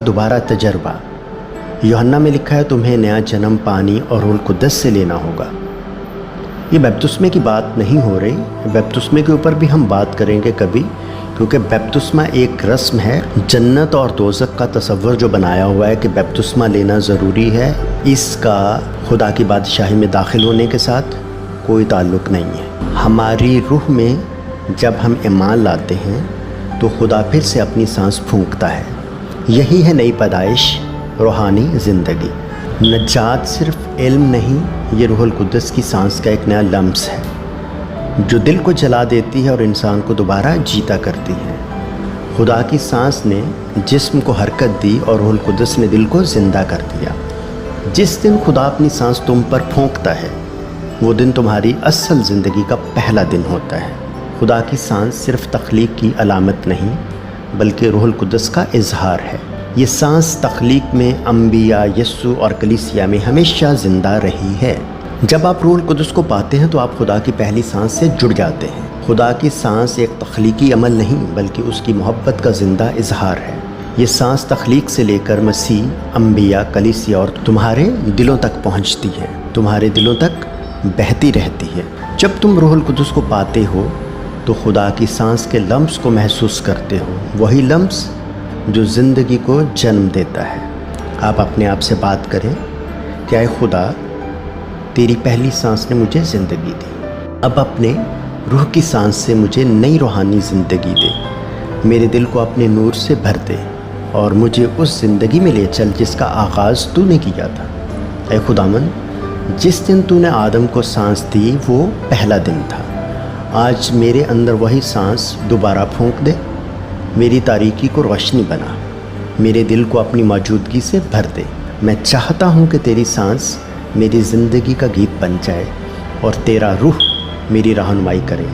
दोबारा तजर्बा। यूहन्ना में लिखा है तुम्हें नया जन्म पानी और रूह कुद्दस से लेना होगा। ये बपतिस्मे की बात नहीं हो रही, बपतिस्मे के ऊपर भी हम बात करेंगे कभी, क्योंकि बपतिस्मा एक रस्म है। जन्नत और दोज़ख का तसव्वुर जो बनाया हुआ है कि बपतिस्मा लेना ज़रूरी है, इसका खुदा की बादशाही में दाखिल होने के साथ कोई ताल्लुक़ नहीं है। हमारी रूह में जब हम ईमान लाते हैं तो खुदा फिर से अपनी सांस फूंकता है। यही है नई पैदाइश, रूहानी ज़िंदगी। नजात सिर्फ़ इल्म नहीं, ये रूहुल कुद्दस की सांस का एक नया लम्स है जो दिल को जला देती है और इंसान को दोबारा जीता करती है। खुदा की सांस ने जिस्म को हरकत दी और रूहुल कुद्दस ने दिल को ज़िंदा कर दिया। जिस दिन खुदा अपनी सांस तुम पर फूंकता है वो दिन तुम्हारी असल ज़िंदगी का पहला दिन होता है। खुदा की सांस सिर्फ़ तख्लीक की अलामत नहीं बल्कि रूहुल कुद्दस का इजहार है। ये सांस तख्लीक में अंबिया, यस्सु और कलीसिया में हमेशा ज़िंदा रही है। जब आप रूहुल कुद्दस को पाते हैं तो आप खुदा की पहली सांस से जुड़ जाते हैं। खुदा की सांस एक तख्लीकी अमल नहीं बल्कि उसकी मोहब्बत का ज़िंदा इजहार है। ये सांस तख्लीक से लेकर मसीह, अंबिया, कलीसिया और तुम्हारे दिलों तक पहुँचती है, तुम्हारे दिलों तक बहती रहती है। जब तुम रूहुल कुद्दस को पाते हो तो खुदा की सांस के लम्स को महसूस करते हो, वही लम्स जो ज़िंदगी को जन्म देता है। आप अपने आप से बात करें, क्या है खुदा, तेरी पहली सांस ने मुझे ज़िंदगी दी, अब अपने रूह की सांस से मुझे नई रूहानी ज़िंदगी दे। मेरे दिल को अपने नूर से भर दे और मुझे उस ज़िंदगी में ले चल जिसका आगाज़ तूने किया था। ऐ खुदावन, जिस दिन तूने आदम को सांस दी वो पहला दिन था। आज मेरे अंदर वही सांस दोबारा फूंक दे, मेरी तारीकी को रोशनी बना, मेरे दिल को अपनी मौजूदगी से भर दे। मैं चाहता हूँ कि तेरी सांस मेरी ज़िंदगी का गीत बन जाए और तेरा रूह मेरी रहनुमाई करे।